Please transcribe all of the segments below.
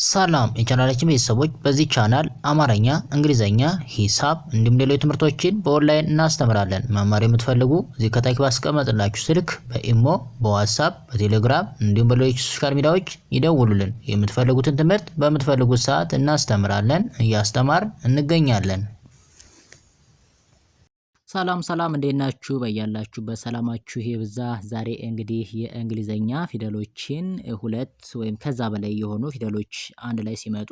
ሰላም የቻናላችን ቤተሰቦች፣ በዚህ ቻናል አማርኛ፣ እንግሊዘኛ፣ ሂሳብ እንዲሁም ሌሎች ትምህርቶችን በኦንላይን እናስተምራለን። መማር የምትፈልጉ እዚህ ከታች ባስቀመጥላችሁ ስልክ በኢሞ፣ በዋትስአፕ፣ በቴሌግራም እንዲሁም በሌሎች ሶሻል ሚዲያዎች ይደውሉልን። የምትፈልጉትን ትምህርት በምትፈልጉት ሰዓት እናስተምራለን፣ እያስተማርን እንገኛለን። ሰላም እንዴት ናችሁ? በያላችሁበት ሰላማችሁ ይብዛ። ዛሬ እንግዲህ የእንግሊዘኛ ፊደሎችን ሁለት ወይም ከዛ በላይ የሆኑ ፊደሎች አንድ ላይ ሲመጡ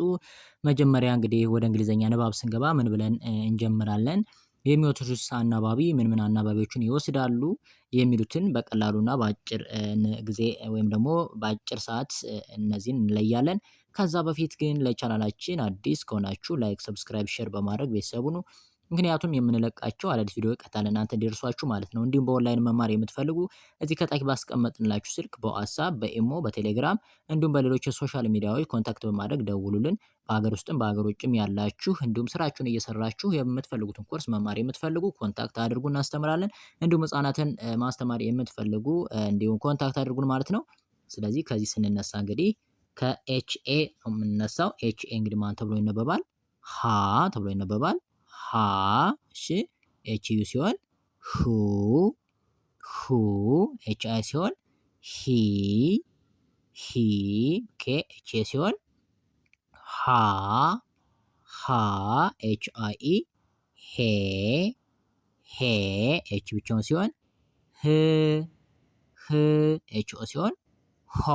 መጀመሪያ እንግዲህ ወደ እንግሊዘኛ ንባብ ስንገባ ምን ብለን እንጀምራለን? የሚወስዱት አናባቢ ምን አናባቢዎችን ይወስዳሉ የሚሉትን በቀላሉና በአጭር ጊዜ ወይም ደግሞ በአጭር ሰዓት እነዚህን እንለያለን። ከዛ በፊት ግን ለቻናላችን አዲስ ከሆናችሁ ላይክ፣ ሰብስክራይብ፣ ሼር በማድረግ ቤተሰቡ ነው። ምክንያቱም የምንለቃቸው አዳዲስ ቪዲዮ ቀጥታ ለእናንተ እንዲደርሷችሁ ማለት ነው። እንዲሁም በኦንላይን መማር የምትፈልጉ እዚህ ከታች ባስቀመጥንላችሁ ስልክ በዋትስአፕ፣ በኢሞ፣ በቴሌግራም እንዲሁም በሌሎች የሶሻል ሚዲያዎች ኮንታክት በማድረግ ደውሉልን። በሀገር ውስጥም በሀገር ውጭም ያላችሁ እንዲሁም ስራችሁን እየሰራችሁ የምትፈልጉትን ኮርስ መማር የምትፈልጉ ኮንታክት አድርጉ፣ እናስተምራለን። እንዲሁም ህጻናትን ማስተማር የምትፈልጉ እንዲሁም ኮንታክት አድርጉን ማለት ነው። ስለዚህ ከዚህ ስንነሳ እንግዲህ ከኤችኤ ነው የምንነሳው። ኤችኤ እንግዲህ ማን ተብሎ ይነበባል? ሀ ተብሎ ይነበባል። ሀ እሺ፣ ኤች ዩ ሲሆን ሁ ኤች አይ ሲሆን ሂ ኦኬ፣ ኤች ኤ ሲሆን ሃ ኤች አይ ኢ ሄ ኤች ብቻውን ሲሆን ህ ኤች ኦ ሲሆን ሆ።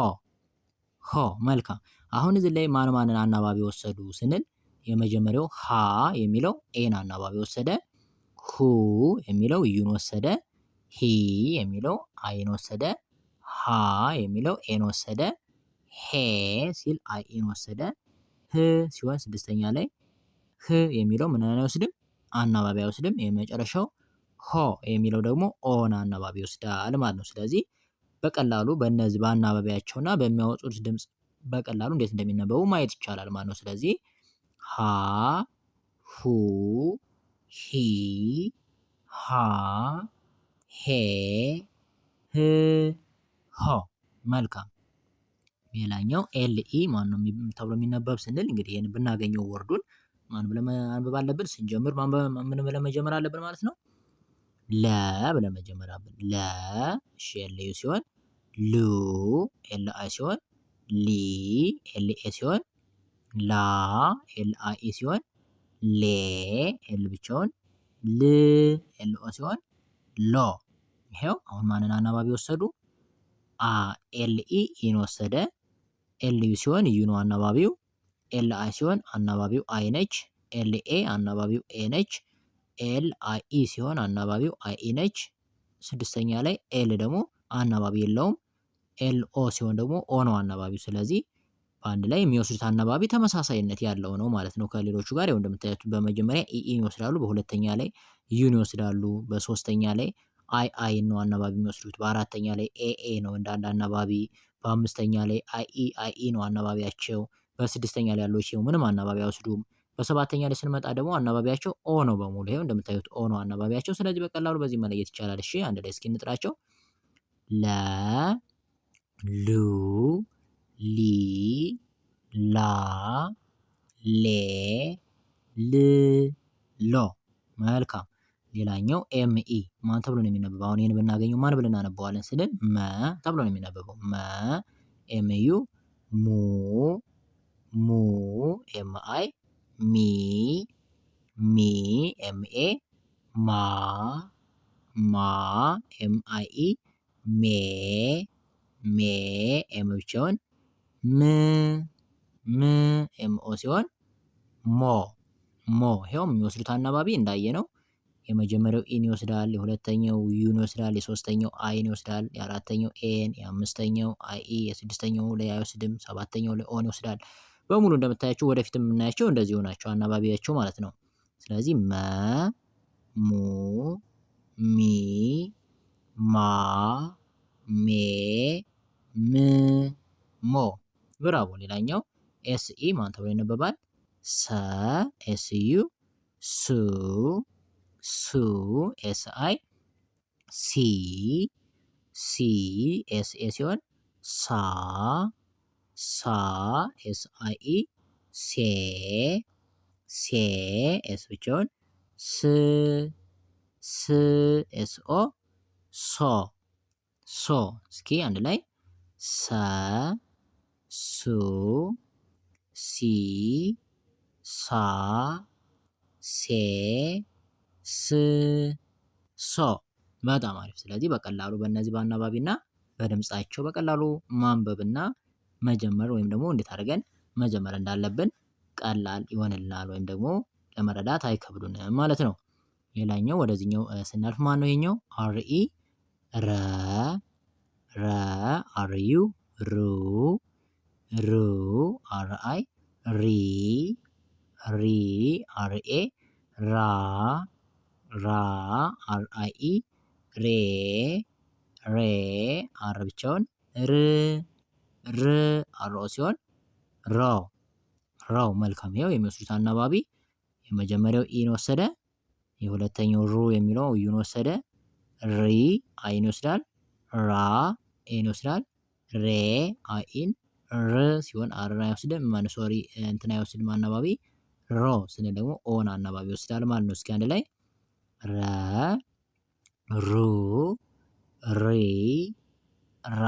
መልካም። አሁን እዚህ ላይ ማንን አናባቢ ወሰዱ ስንል የመጀመሪያው ሀ የሚለው ኤን አናባቢ ወሰደ። ሁ የሚለው ዩን ወሰደ። ሂ የሚለው አይን ወሰደ። ሃ የሚለው ኤን ወሰደ። ሄ ሲል አይን ወሰደ። ህ ሲሆን ስድስተኛ ላይ ህ የሚለው ምን አይወስድም? አናባቢ አይወስድም። የመጨረሻው ሆ የሚለው ደግሞ ኦን አናባቢ ይወስዳል ማለት ነው። ስለዚህ በቀላሉ በእነዚህ በአናባቢያቸውና በሚያወጡት ድምፅ በቀላሉ እንዴት እንደሚነበቡ ማየት ይቻላል ማለት ነው። ስለዚህ ሀ ሁ ሂ ሃ ሄ ህ ሆ። መልካም። ሌላኛው ኤልኢ ማን ነው ተብሎ የሚነበብ ስንል እንግዲህ ይህን ብናገኘው ወርዱን ማን ብለን ማንበብ አለብን? ስንጀምር ምን ብለን መጀመር አለብን ማለት ነው? ለ ብለን መጀመር አለብን። ለ እሺ፣ ኤልዩ ሲሆን ሉ ኤል አይ ሲሆን ሊ ኤል ኤ ሲሆን ላ ኤል አይ ኢ ሲሆን ሌ ኤል ብቻውን ል ኤል ኦ ሲሆን ሎ። ይሄው አሁን ማንን አናባቢ ወሰዱ? ኤል ኢ ኢን ወሰደ። ኤል ዩ ሲሆን ዩ ነው አናባቢው። ኤል አይ ሲሆን አናባቢው አይ ነች። ኤል ኤ አናባቢው ኤ ነች። ኤል አይ ኢ ሲሆን አናባቢው አይ ኢ ነች። ስድስተኛ ላይ ኤል ደግሞ አናባቢ የለውም። ኤል ኦ ሲሆን ደግሞ ኦ ነው አናባቢው። ስለዚህ በአንድ ላይ የሚወስዱት አናባቢ ተመሳሳይነት ያለው ነው ማለት ነው ከሌሎቹ ጋር። ያው እንደምታዩት በመጀመሪያ ኢኢን ይወስዳሉ፣ በሁለተኛ ላይ ዩን ይወስዳሉ፣ በሶስተኛ ላይ አይ ነው አናባቢ የሚወስዱት፣ በአራተኛ ላይ ኤኤ ነው እንደ አናባቢ፣ በአምስተኛ ላይ አይ ነው አናባቢያቸው፣ በስድስተኛ ላይ ያለው ምንም አናባቢ አይወስዱም። በሰባተኛ ላይ ስንመጣ ደግሞ አናባቢያቸው ኦ ነው በሙሉ። ይሄው እንደምታዩት ኦ ነው አናባቢያቸው። ስለዚህ በቀላሉ በዚህ መለየት ይቻላል። እሺ፣ አንድ ላይ እስኪ እንጥራቸው። ለ ሉ ሊ ላ ሌ ል ሎ። መልካም። ሌላኛው ኤምኢ ማን ተብሎ ነው የሚነበበው? አሁን ይህን ብናገኘው ማን ብለን እናነበዋለን ስልን መ ተብሎ ነው የሚነበበው። መ ኤምዩ ሙ ኤምአይ ሚ ኤምኤ ማ ኤምአይኢ ሜ ኤም ብቻውን ም ኤምኦ ሲሆን ሞ። ይሄውም የሚወስዱት አናባቢ እንዳየ ነው። የመጀመሪያው ኢን ይወስዳል፣ የሁለተኛው ዩን ይወስዳል፣ የሶስተኛው አይን ይወስዳል፣ የአራተኛው ኤን፣ የአምስተኛው አይ፣ የስድስተኛው ላይ አይወስድም፣ ሰባተኛው ላይ ኦን ይወስዳል። በሙሉ እንደምታያቸው ወደፊት የምናያቸው እንደዚሁ ናቸው አናባቢያቸው ማለት ነው። ስለዚህ መ ሙ ሚ ማ ሜ ም ሞ። ብራቮ። ሌላኛው ኤስኢ ማን ተብሎ ይነበባል? ሰ ኤስዩ ሱ ኤስአይ ሲ ኤስኤ ሲሆን ሳ SIE ሴ ሴ ኤስ ብቻውን ስ SO ሶ ሶ እስኪ አንድ ላይ ሰ ሱ ሲ ሳ ሴ ስ ሶ። በጣም አሪፍ። ስለዚህ በቀላሉ በእነዚህ በአናባቢና በድምጻቸው በቀላሉ ማንበብና መጀመር ወይም ደግሞ እንዴት አድርገን መጀመር እንዳለብን ቀላል ይሆንልናል ወይም ደግሞ ለመረዳት አይከብዱንም ማለት ነው። ሌላኛው ወደዚህኛው ስናልፍ ማን ነው ይሄኛው? አርኢ ረ ረ አርዩ ሩ ሩ አርአይ ሪ ሪ አርኤ ራ ራ አርአኢ ሬ ሬ አር ብቻውን ር ር አርኦ ሲሆን ሮ ሮ። መልካም። ይኸው የሚወስዱት አናባቢ የመጀመሪያው ኢን ወሰደ፣ የሁለተኛው ሩ የሚለው ዩን ወሰደ፣ ሪ አይን ይወስዳል፣ ራ ኤን ይወስዳል፣ ሬ አይን፣ ር ሲሆን አርን አይወስድም። ሶሪ እንትን አይወስድም አናባቢ። ሮ ስንል ደግሞ ኦን አናባቢ ይወስዳል ማለት ነው። እስኪ አንድ ላይ ረ ሩ ሪ ራ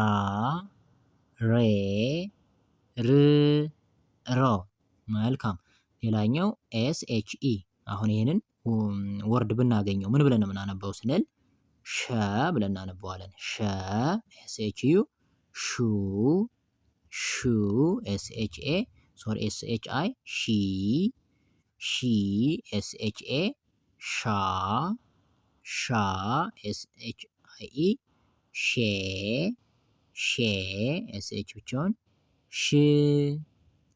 ሬ ር ሮ። መልካም። ሌላኛው SHE። አሁን ይህንን ወርድ ብናገኘው ምን ብለን ነው የምናነበው ስንል ሸ ብለን እናነበዋለን። ሸ SHU ሹ ሹ SHA ሶሪ SHI ሺ ሺ SHA ሻ ሻ SHIE ሼ ሼ SH ብቻውን ሽ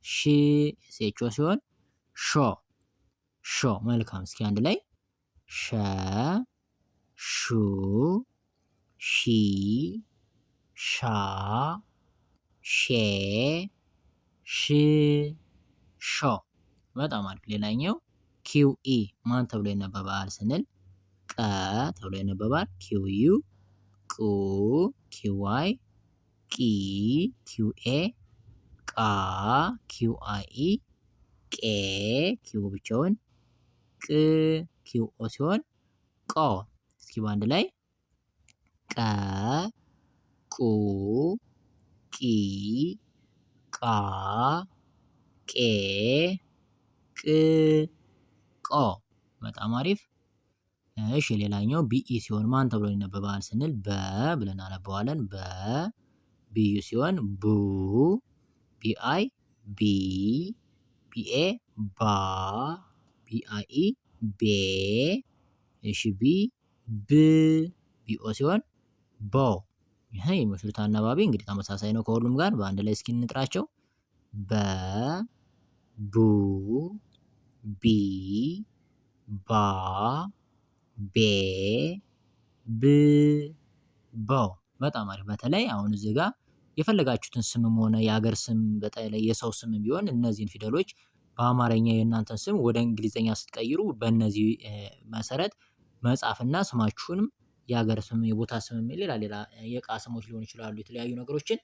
ሽ SHO ሲሆን ሾ ሾ። መልካም። እስኪ አንድ ላይ ሸ ሹ ሺ ሻ ሼ ሽ ሾ። በጣም አሪፍ። ሌላኛው QE ማን ተብሎ ይነበባል ስንል ቀ ተብሎ ይነበባል። QU ቁ QY ቂ QA ቃ QIE ቄ ኪው ብቻውን ቅ QO ሲሆን ቆ። እስኪ በአንድ ላይ ቀ ቁ ቂ ቃ ቄ ቅ ቆ። በጣም አሪፍ። እሺ ሌላኛው BE ሲሆን ማን ተብሎ ይነበባል ስንል በ ብለን እናነበዋለን። በ BU ሲሆን ቡ BI ቢ BA ባ BIE ቤ እሺ ቢ ብ BO ሲሆን ቦ። ይሄ የሚወስዱት አናባቢ እንግዲህ ተመሳሳይ ነው ከሁሉም ጋር። በአንድ ላይ እስኪ እንጥራቸው። በ ቡ ቢ ባ ቤ ብ ቦ። በጣም አሪፍ። በተለይ አሁን እዚህ ጋር የፈለጋችሁትን ስምም ሆነ የሀገር ስም በተለይ የሰው ስም ቢሆን እነዚህን ፊደሎች በአማርኛ የእናንተን ስም ወደ እንግሊዘኛ ስትቀይሩ በእነዚህ መሰረት መጻፍና ስማችሁንም የሀገር ስም የቦታ ስም ሌላ የእቃ ስሞች ሊሆኑ ይችላሉ። የተለያዩ ነገሮችን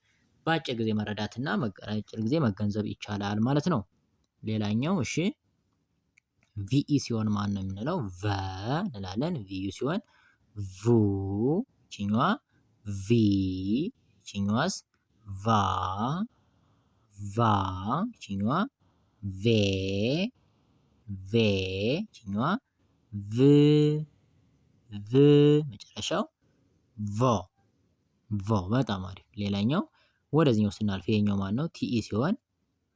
በአጭር ጊዜ መረዳትና አጭር ጊዜ መገንዘብ ይቻላል ማለት ነው። ሌላኛው እሺ ቪኢ ሲሆን ማን ነው የምንለው? ቨ እንላለን። ቪዩ ሲሆን ቡ ይችኛዋ ቪ ይችኛዋስ ቫ ቫ ይችኛዋ ቬ ቬ ይችኛዋ ቭ ቭ መጨረሻው ቮ ቮ። በጣም አሪፍ። ሌላኛው ወደዚህኛው ስናልፍ ይሄኛው ማን ነው? ቲኢ ሲሆን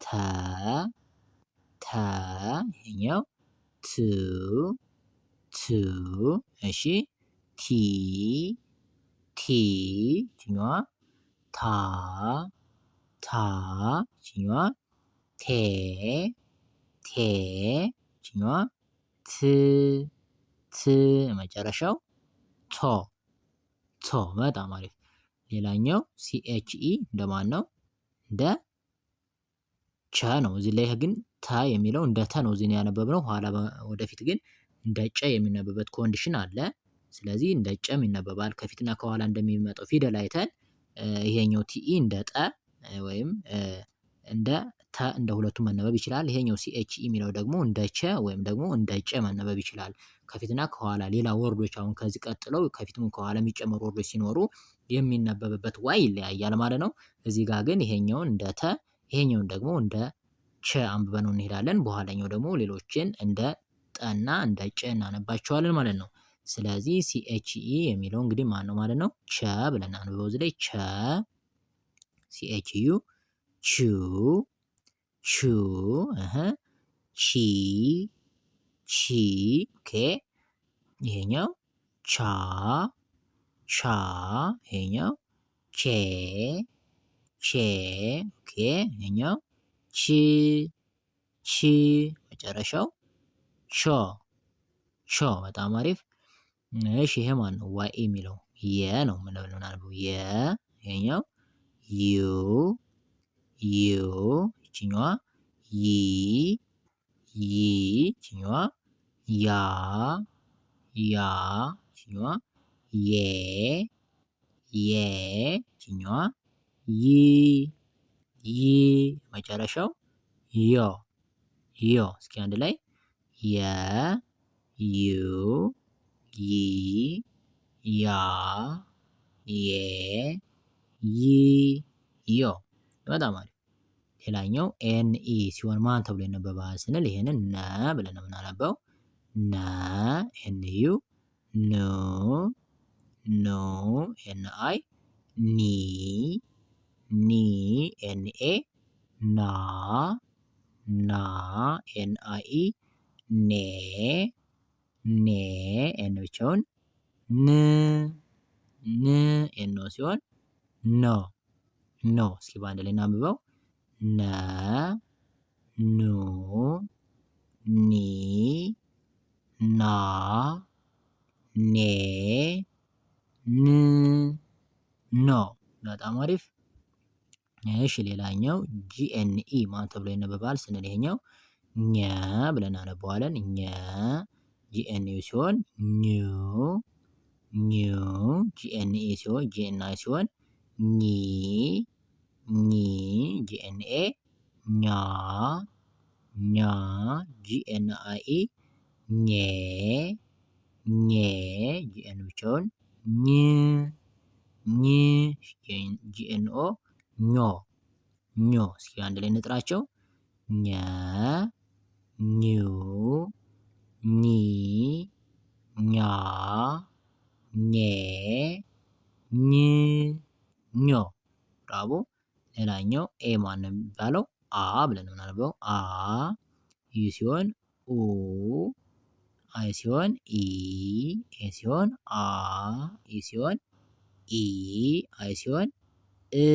ተ ተ ይሄኛው ቱ ቱ እሺ ቲ ቲ ይችኛዋ ታ ታ ይችኛዋ ቴ ቴ ይችኛዋ ት ት መጨረሻው ቶ ቶ። በጣም አሪፍ። ሌላኛው ሲኤችኢ እንደማን ነው? እንደ ቸ ነው። እዚህ ላይ ግን ተ የሚለው እንደ ተ ነው እዚህ ያነበብነው። ኋላ ወደፊት ግን እንደ ጨ የሚነበብበት ኮንዲሽን አለ። ስለዚህ እንደ ጨም ይነበባል። ከፊትና ከኋላ እንደሚመጣው ፊደል አይተን ይሄኛው ቲኢ እንደ ጠ ወይም እንደ ተ እንደ ሁለቱም መነበብ ይችላል። ይሄኛው ሲኤች የሚለው ደግሞ እንደ ቸ ወይም ደግሞ እንደ ጨ መነበብ ይችላል። ከፊትና ከኋላ ሌላ ወርዶች አሁን ከዚህ ቀጥለው ከፊትም ከኋላ የሚጨመሩ ወርዶች ሲኖሩ የሚነበብበት ዋይ ይለያያል ማለት ነው። እዚህ ጋር ግን ይሄኛውን እንደ ተ ይሄኛውን ደግሞ እንደ ቸ አንብበነው እንሄዳለን። በኋላኛው ደግሞ ሌሎችን እንደ ጠና እንደ ጨ እናነባቸዋለን ማለት ነው። ስለዚህ ሲኤችኢ የሚለው እንግዲህ ማን ነው ማለት ነው? ቸ ብለን አንብበው እዚህ ላይ ቸ ሲኤችዩ ቹ ቹ ቺ ቺ ኦኬ። ይሄኛው ቻ ቻ ይሄኛው ቼ ቼ ኦኬ። ይሄኛው ቺ ቺ መጨረሻው ቾ ቾ። በጣም አሪፍ። እሺ ይሄ ማን ነው? ዋይ የሚለው የ ነው ምናልባት የ ይሄኛው ዩ ዩ ይችኛዋ ይ ይ ይችኛዋ ያ ያ ይችኛዋ የ የ ይችኛዋ ይ ይ መጨረሻው ዮ ዮ። እስኪ አንድ ላይ የ ዩ ይ ያ የ ይ ዮ። በጣም አሪፍ። ሌላኛው ኤንኢ ሲሆን ማን ተብሎ ይነበባል ስንል ይሄንን ነ ብለን ነው የምናነበው። ነ ኤንዩ ኑ ኑ ኤንአይ ኒ ኒ ኤንኤ ና ና ኤንአይ ኔ ኔ ኤን ብቻውን ን ን ኤን ኦ ሲሆን ኖ ኖ። እስኪ በአንድ ላይ እናንብበው። ነ ኑ ኒ ና ኔ ን ኖ። በጣም አሪፍ። እሺ ሌላኛው ጂኤንኢ ማን ተብሎ ይነበባል ስንል ይሄኛው ኘ ብለን እናነበዋለን። ኘ ጂኤንኢ ሲሆን ኙ ኙ ጂኤንኢ ሲሆን ጂኤንአይ ሲሆን ኚ ኚ ጂኤንኤ ኛ ኛ ጂኤንአይ ኘ ኘ ጂኤን ብቻውን ኝ ኝ ጂኤንኦ ኞ ኞ። እስኪ አንድ ላይ እንጥራቸው። ኘ ኙ ኚ ኛ ኘ ኝ ኞ። ብራቮ። ሌላኛው ኤ ማን ነው የሚባለው? አ ብለን ነው የምናነበው። አ ዩ ሲሆን ኡ አይ ሲሆን ኢ ኤ ሲሆን አ ኢ ሲሆን ኢ አይ ሲሆን እ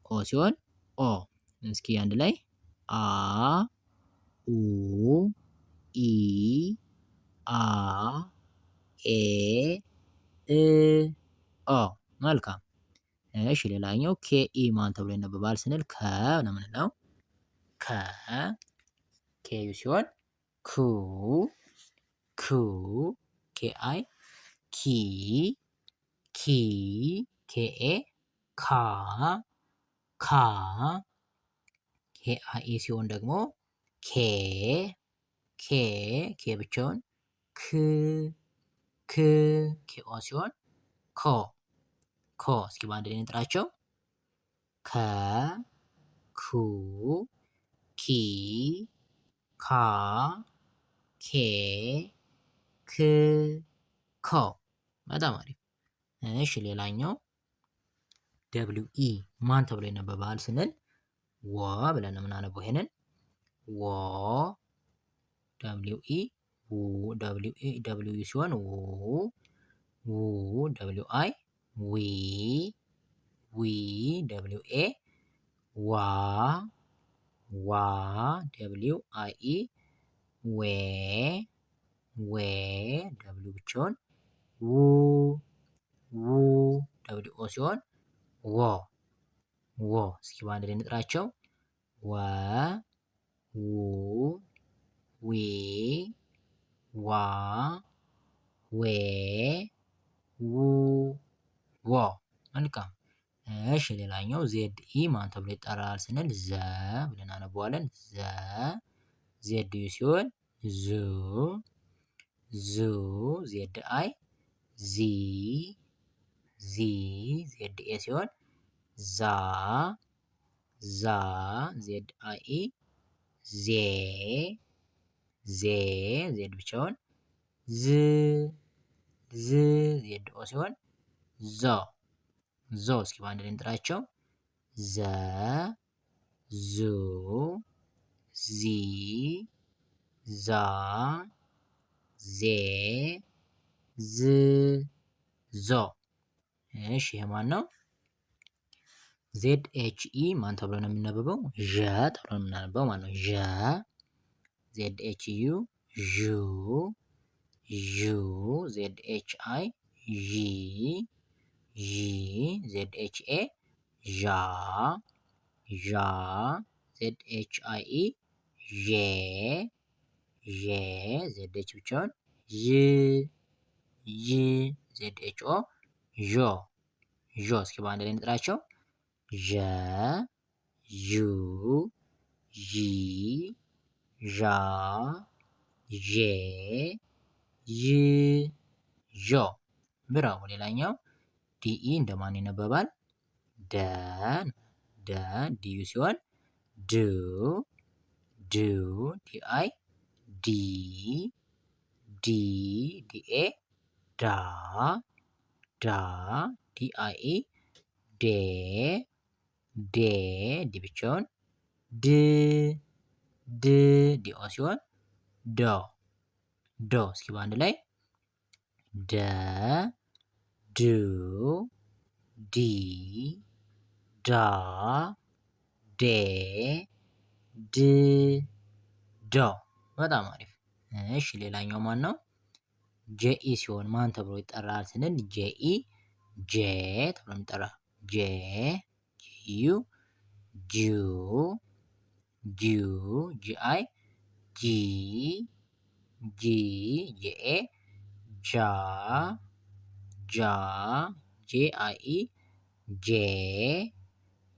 ኦ ሲሆን ኦ። እስኪ አንድ ላይ አ ኡ ኢ አ ኤ እ ኦ። መልካም። እሺ ሌላኛው ኬኢ ማን ተብሎ ይነበባል ስንል ከ ነው የምንለው። ከ ኬዩ ሲሆን ኩ ኩ ኬአይ ኪ ኪ ኬኤ ካ ካ ኬአይ ሲሆን ደግሞ ኬ ኬ ኬ ብቻውን ክ ክ ኬኦ ሲሆን ኮ ኮ። እስኪ በአንድ ላይ እንጥራቸው። ከ ኩ ኪ ካ ኬ ክ ኮ። በጣም አሪፍ። እሺ ሌላኛው ደብሊው ኢ ማን ተብሎ ይነበባል ስንል ወ ብለን ነው የምናነበው። ይሄንን ወ ደብሊው ኢ ደብሊው ኢ ሲሆን ው ደብሊው አይ ዊ ዊ ደብሊው ኤ ዋ ዋ ደብሊው አይ ኢ ዌ ዌ ደብሊው ብቻውን ው ው ደብሊው ኦ ሲሆን ወ ወ። እስኪ በአንድ ላይ እንጥራቸው። ወ ው ዊ ዋ ዌ ው ወ። መልካም። እሺ ሌላኛው ዜድ ኢ ማን ተብሎ ይጠራል ስንል ዘ ብለን እናነበዋለን። ዘ ዜድ ዩ ሲሆን ዙ ዙ ዜድ አይ ዚ ዚ ዜድ ኤ ሲሆን ዛ ዛ ዜድ አይ ኢ ዜ ዜ ዜድ ብቻውን ዝ ዝ ዜድ ኦ ሲሆን ዞ ዞ። እስኪ በአንድ ላይ እንጥራቸው። ዘ ዙ ዚ ዛ ዜ ዝ ዞ። እሺ ይሄ ማን ነው? ዜድ ኤች ኢ ማን ተብሎ ነው የሚነበበው? ዠ ተብሎ ነው የምናነበው ማለት ነው። ዠ ዜድ ኤች ዩ ዡ ዡ ዜድ ኤች አይ ዢ ዢ ዜድ ኤች ኤ ዣ ዣ ዜድ ኤች አይ ኢ ዤ ዤ ዜድ ኤች ብቻውን ዥ ዥ ዜድ ኤች ኦ ዦ ዦ። እስኪ በአንድ ላይ እንጥራቸው። ዠ ዡ ዢ ዣ ዤ ዥ ዦ። ብራቮ። ሌላኛው ዲኢ እንደማን ይነበባል? ደ ደ ዲዩ ሲሆን ዱ ዱ ዲአይ ዲ ዲ ዲኤ ዳ ዳ ዲአይ ዴ ዴ ዲ ብቻውን ድ ድ ዲኦ ሲሆን ዶ ዶ። እስኪ በአንድ ላይ ደ ዱ ዲ ዳ ዴ ድ ዶ። በጣም አሪፍ። እሺ ሌላኛው ማን ነው? ጄኢ ሲሆን ማን ተብሎ ይጠራል ስንል ጄኢ ጄ ተብሎ የሚጠራ ጄ ጂዩ ጁ ጁ ጂአይ ጂ ጂ ጂኤ ጃ ጃ ጄአይ ጄ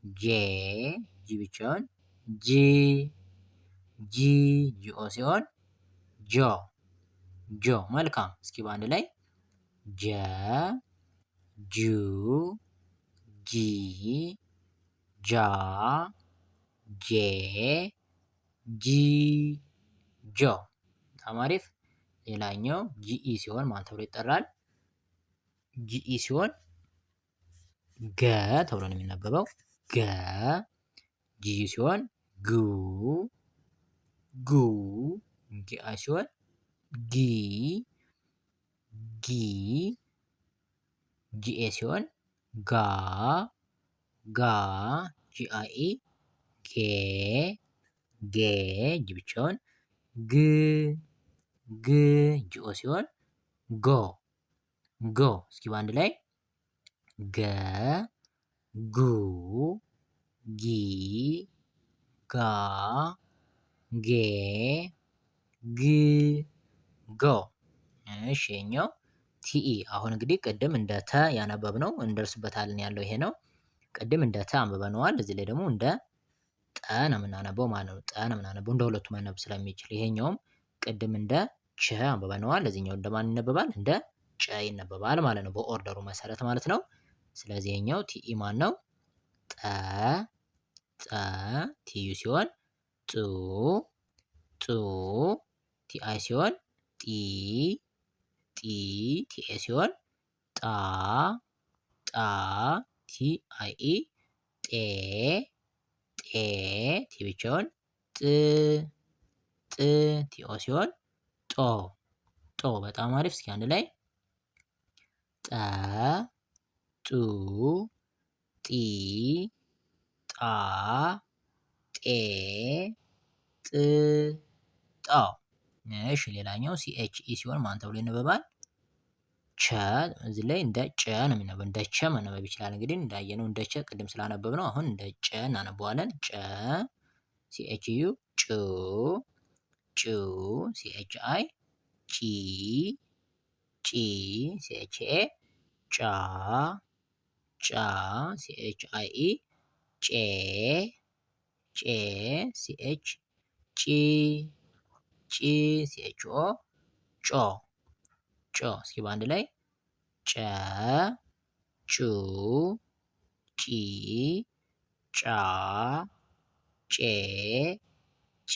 ጄ ጂ ብቻውን ጂ ጂ ጂኦ ሲሆን ጆ ጆ። መልካም። እስኪ በአንድ ላይ ጀ ጁ ጂ ጃ ጄ ጂ ጆ። በጣም አሪፍ። ሌላኛው ጂኢ ሲሆን ማን ተብሎ ይጠራል? ጂኢ ሲሆን ገ ተብሎ ነው የሚነበበው። ገ ጂዩ ሲሆን ጉ ጉ ጂአይ ሲሆን ጊ ጊ ጂኤ ሲሆን ጋ ጋ ጂአይ ጌ ጌ ጂ ብቻውን ግ ግ ጂኦ ሲሆን ጎ ጎ። እስኪ በአንድ ላይ ገ ጉ ጊ ጋ ጌ ግ ጎ። እሺ የኛው ቲኢ አሁን እንግዲህ ቅድም እንደ ተ ያነበብነው እንደርስበታለን ያለው ይሄ ነው። ቅድም እንደ ተ አንብበነዋል። እዚህ ላይ ደግሞ እንደ ጠ ነው የምናነበው ማለት ነው። ጠ ነው የምናነበው እንደ ሁለቱ መነበብ ስለሚችል። ይሄኛውም ቅድም እንደ ቸ አንብበነዋል። እዚህኛው እንደማን ይነበባል? እንደ ጨ ይነበባል ማለት ነው፣ በኦርደሩ መሰረት ማለት ነው። ስለዚህ ይሄኛው ቲኢ ማን ነው? ጠ ጠ ቲዩ ሲሆን ጡ ጡ ቲአይ ሲሆን ጢ ጢ ቲኤ ሲሆን ጣ ጣ ቲአይኢ ጤ ጤ ቲ ብቻውን ጥ ጥ ቲኦ ሲሆን ጦ ጦ። በጣም አሪፍ። እስኪ አንድ ላይ ጠ ጡ ጢ ጣ ጤ ጥ ጦ። እሺ ሌላኛው ሲኤችኢ ሲሆን ማን ተብሎ ይነበባል? ቸ። እዚህ ላይ እንደ ጨ ነው የሚነበብ። እንደ ቸ መነበብ ይችላል። እንግዲህ እንዳየነው እንደ ቸ ቅድም ስላነበብ ነው። አሁን እንደ ጨ እናነበዋለን። ጨ ሲኤችዩ ጩ ጩ ሲኤችአይ ጪ ጪ ሲኤችኤ ጫ ጫ CHIE ጬ ጬ CH ጪ ጪ CHO ጮ ጮ። እስኪ በአንድ ላይ ጨ ጩ ጪ ጫ ጬ ጪ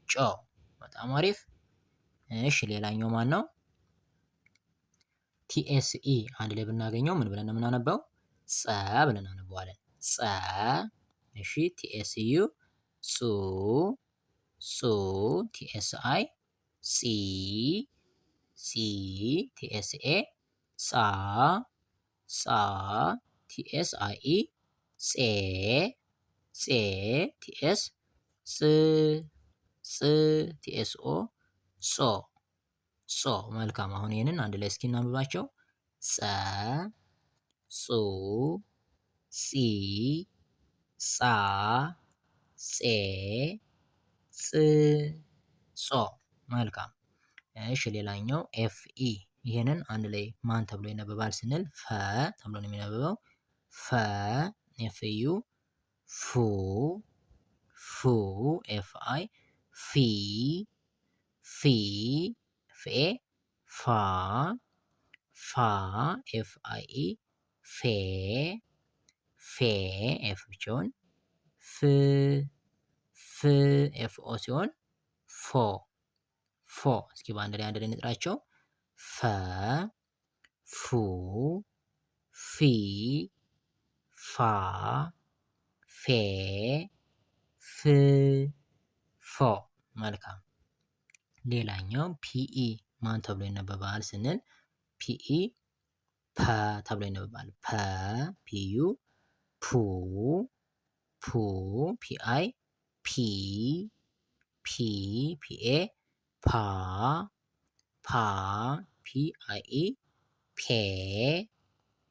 ጮ። በጣም አሪፍ። እሺ ሌላኛው ማን ነው? TSE አንድ ላይ ብናገኘው ምን ብለን ነው የምናነበው? ጸ ብለን እናነበዋለን። ጸ። እሺ TSU ጹ ጹ TSI ጺ ጺ TSA ጻ ጻ TSIE ጼ ጼ TS ጽ ጽ TSO ጾ ጾ። መልካም። አሁን ይህንን አንድ ላይ እስኪ እናንብባቸው። ጸ ጹ ጺ ጻ ጼ ጽ ጾ። መልካም። እሺ ሌላኛው FE ይሄንን አንድ ላይ ማን ተብሎ ይነበባል ስንል ፈ ተብሎ ነው የሚነበበው። ፈ FU ፉ ፉ FI ፊ ፊ ፌ ፋ ፋ FIE ፌ ፌ ኤፍ ብቻውን ፍ ፍ FO ሲሆን ፎ ፎ። እስኪ በአንድ ላይ እንጥራቸው። ፈ ፉ ፊ ፋ ፌ ፍ ፎ። መልካም። ሌላኛው PE ማን ተብሎ ይነበባል ስንል PE ፐ ተብሎ ይነበባል። ፐ PU ፑ ፑ PI ፒ ፒ PA ፓ ፓ PIE ፔ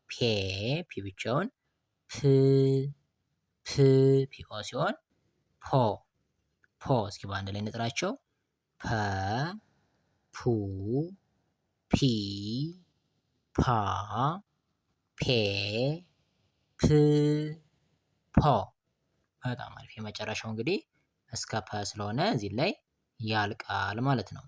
ፔ ፒ ብቻውን ፕ ፕ PO ሲሆን ፖ ፖ። እስኪ በአንድ ላይ እንጥራቸው። ፐ ፑ ፒ ፓ ፔ ፕ ፖ። በጣም አሪፍ። የመጨረሻው እንግዲህ እስከ ፐ ስለሆነ እዚህ ላይ ያልቃል ማለት ነው።